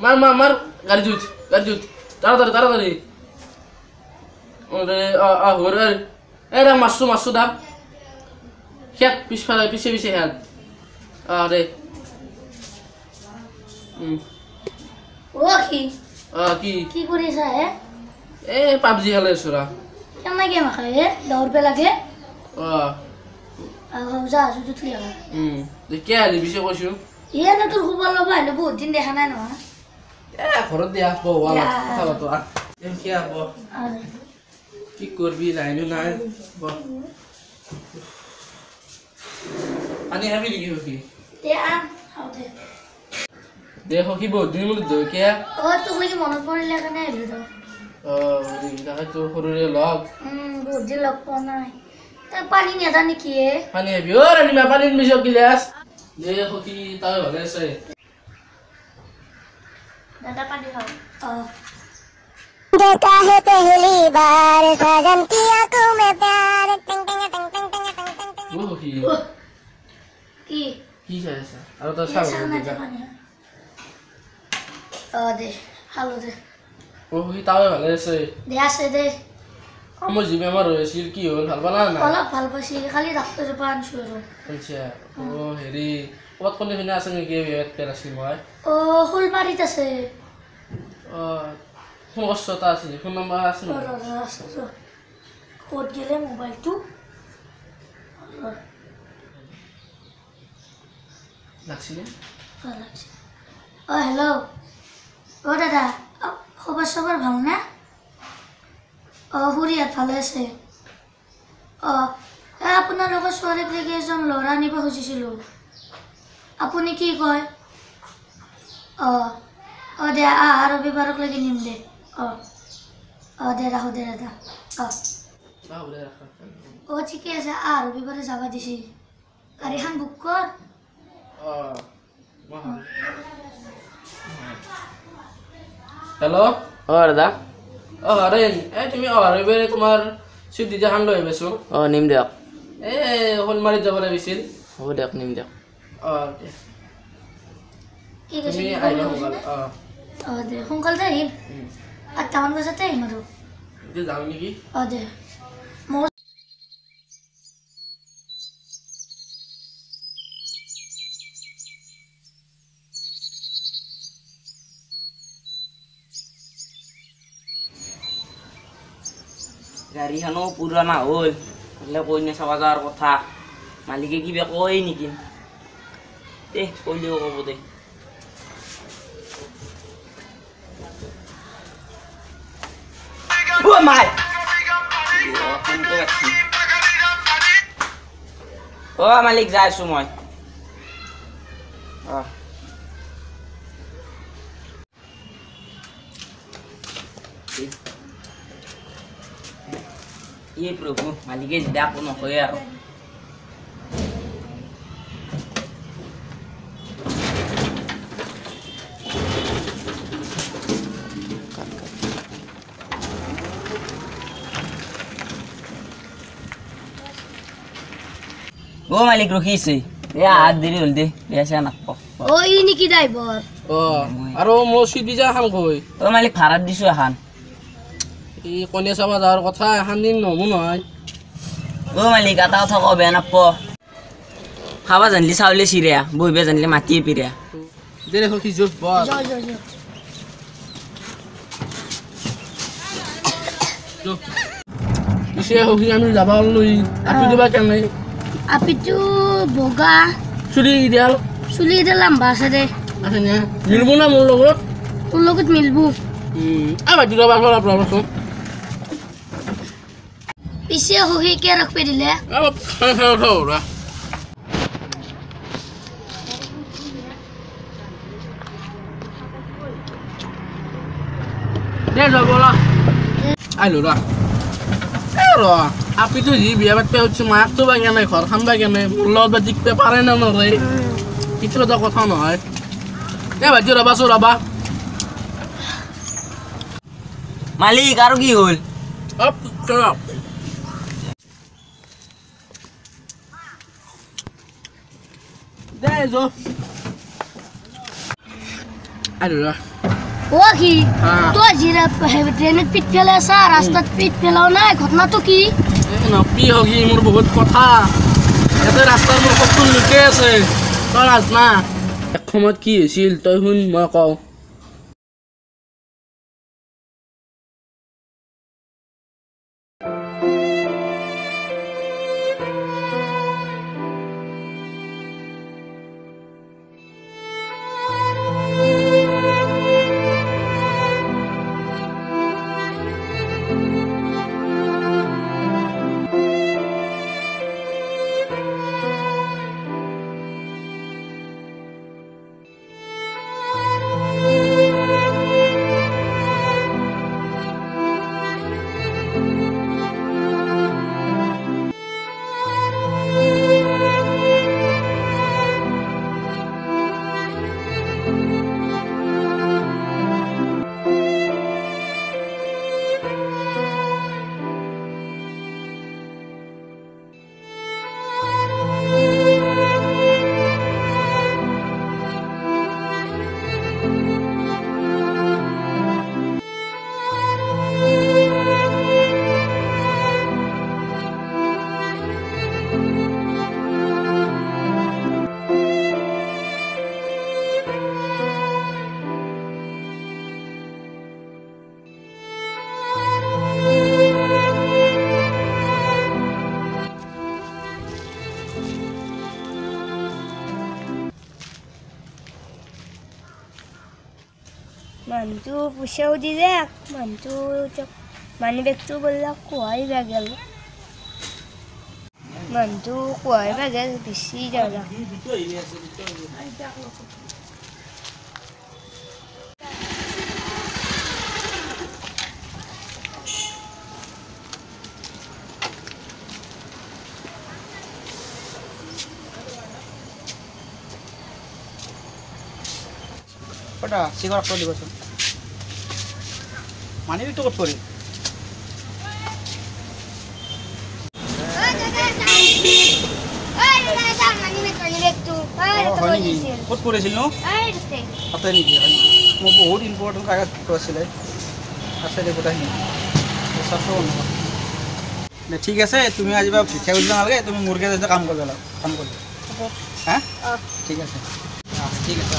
মাৰ গাড়ি জুত তাড়াতাড়ি ওৰে ওৰে এৰা মাসু দা খেত পিছে হেল আৰে ও কি কৰিছা হে এ পাবজি খেলে সুৰা কেনে গেম খায় হে দৌৰ পে লাগে যা আছো তুই আলা কে আলি পিছে কৈছো না তোৰ খবৰ ল'বা আহিলে বহুত দিন দেখা নাই নহয় ঘৰত দিয়া কথা পাতো কি করবি লাইনও নাই পানি খাবি নেকি সখী দে সখী বহুত দিন মূলত কে তোক লাগি মনত পৰিলে কাৰণে আহিলো তাকে তোৰ সৰুৰে লগ বহুত দিন লগ পোৱা নাই তই পানী নেদা নেকি পানী খাবি ৰাণীমা পানী মিছ গিলাচ দে সখী তাই ভালে আছে দাদা পানী খাও देखा है पहली बार साजन की आंखों में प्यार टिंग टिंग टिंग टिंग टिंग टिंग टिंग ओ की কি চাইছা আৰু তো চাও দে হালো দে ও কি তাই ভালে আছে দে আমার জি বেমার হয়েছিল কি হল ভাল পালা না অলপ ভাল পাইছি খালি ডাক্তৰৰ পৰা আনছো আৰু আচ্ছা ও হেৰি কত কোনে ফিনা আছে নেকি বেট পেৰাছিল মই ফুলবাৰীত আছে ফোন কষ্টতা আছে ফোন নাম্বাৰ আছে ক'ত গেলে মোবাইলটো লাগছিলে হেল্ল' দাদা খবৰ চবৰ ভালনে খুৰীহঁত ভালে আছে আপোনালোকৰ ছোৱালীক লাগি এজন ল'ৰা নিব খুজিছিলোঁ আপুনি কি কয় দে ৰবিবাৰক লাগি নিম দে দে ৰাখো দে দাদা ঠিকে আছে ৰবিবাৰে যাবা দিছি গাড়ীখন বুক কৰ হেল্ল' দাদা আৰে তুমি ৰবিবাৰে তোমাৰ চুইফ্ট ডিজাৰখন লৈ আহিবাচোন নিম দিয়ক শোলমাৰীত যাব লাগিছিল হ'ব দিয়ক নিম দিয়ক তুমি আহিবা দে সোনকালতে আহিম 8টামান বজাতে আহিম আৰু এতিয়া যাওঁ নেকি দে গাড়ীখনো পুৰণা হ'ল কৈ নাচাবা যোৱাৰ কথা মালিকে কিবা কয় নেকি দে কৈলেও ক'ব দে মালিক যাই আছো মই প্ৰভু মালিকে যেতিয়া একো নকয়ে আৰু মালিক ৰখিছে হাত দেৰি হ'ল দে বেয়া নাপাব নেকি ড্ৰাইভাৰ আৰু মোৰ চুইফ্ট ডিজাৰখন কৈ মালিক ভাড়াত দিছো এখন এই কণীয়া চাবা যাৱাৰ কথা এখন দিন নহ'ব নহয় মালিক এটা কথা কওঁ বেয়া নাপাব খাবা জানিলে চাউলে চিৰিয়া বহিবা জানিলে মাটিয়ে পিৰিয়া দে সখী য'ত পিছে সখী আমি যাব লৈ আপি দিবা কেনে আপিটো বগা চুলি ইডিয়াল লাম্বা আছে দে আছে নে মিলব না মোৰ লগত তোৰ লগত মিলব বাজি যাবা আপোনালোক পিছে সখী কে ৰাখবে দিলে দে যাব আহিলো আপিটো যি বিয়া পাতিব হচ্ছে মাকটো বা কেনে ঘৰখন বা কেনে মোৰ লগত বা জিকতে পাৰে না নৰে কিছু এটা কথা নহয় ভাইটি ৰবা মালিক আৰু কি হ'ল আরে ও কি হ্যাঁ। তো জিরা ট্রেনের পিঠ ফেলে আসা রাস্তাত পিঠ ফেলাও নাই ঘটনাটো কি কি হগি মোৰ বহুত কথা ইয়াতে ৰাস্তাৰ মোৰ কত লুকে আছে তই নাজ না এক সময়ত কি হৈছিল তই শুন মই কওঁ মানুহটো পইচাও দিলে মানুহটো মানি বেগটো বললাক কুহাই বেগেল মানুহটো কুহাই বেগেল বেছি জানা কটা চিগাৰ অক্ট দিবচোন মানিবিটো ক'ত পৰিল হয় নেকি ক'ত পৰিছিল নো তাতে নেকি মোৰ বহুত ইম্পৰ্টেণ্ট কাগজ আছিলে আছে দে গোটাখিনি ঠিক আছে তুমি আজি বা ভিক্ষা কৰিব নালাগে তুমি মোৰ কাছে কাম কৰিব লাগিব কাম কৰিব হা ঠিক আছে ঠিক আছে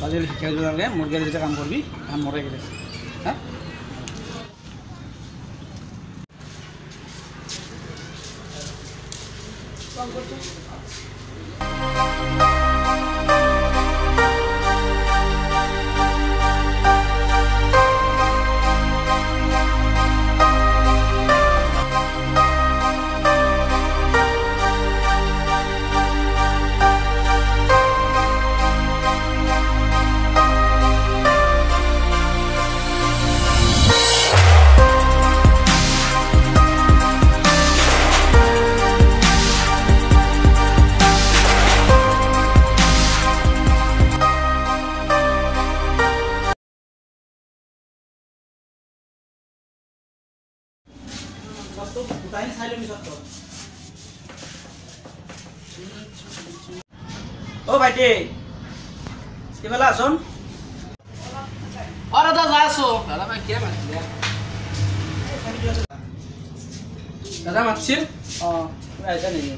আজি শিক্ষা দিব নালাগে মোৰ গাড়ী যেতিয়া কাম কৰিবি কাম মৰাই গেলে হা ও ভাইটি এবেলা আসুন অরে দাদা আসো দাদা ভাই কে মারছিল দাদা মারছিল আইতা নেকি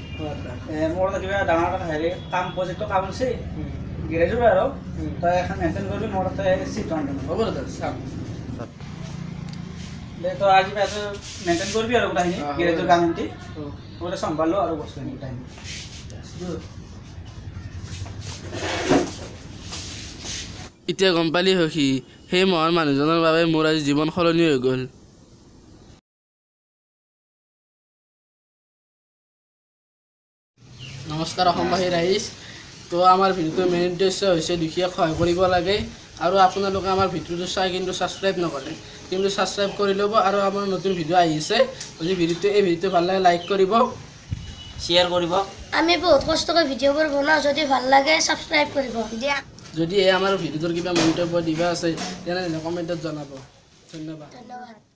মোৰ কিবা ডাঙৰ এটা হেৰি কাম প্ৰজেক্টৰ কাম আছে গেৰেজৰ আৰু তই এখন মেইনটেইন কৰিবি মোৰ তাতে চিট অন হ'ব দাদা চাম দে তো আজি বাইতো মেইনটেইন কৰিবি আৰু গোটাখিনি গেৰেজৰ কাম এন্টি ওটা সম্ভালো আৰু বস্তুখিনি গোটাখিনি এতিয়া গম পালি সখী সেই মহান মানুহজনৰ বাবে মোৰ আজি জীৱন সলনি হৈ গ'ল নমস্কাৰ অসমবাসী ৰাইজ তো আমাৰ ভিডিঅ'টোৰ মেইন উদ্দেশ্য হৈছে দুখীয়াক সহায় কৰিব লাগে আৰু আপোনালোকে আমাৰ ভিডিঅ'টো চাই কিন্তু ছাবস্ক্ৰাইব নকৰে কিন্তু ছাবস্ক্ৰাইব কৰি ল'ব আৰু আমাৰ নতুন ভিডিঅ' আহিছে যদি এই ভিডিঅ'টো ভাল লাগে লাইক কৰিব শ্বেয়াৰ কৰিব আমি বহুত কষ্ট কৰি ভিডিঅ'বোৰ বনাওঁ যদি ভাল লাগে ছাবস্ক্ৰাইব কৰিব দিয়া যদি এই আমাৰ ভিডিঅ'টোৰ কিবা মন্তব্য দিবা আছে তেনেহ'লে কমেণ্টত জনাব ধন্যবাদ ধন্যবাদ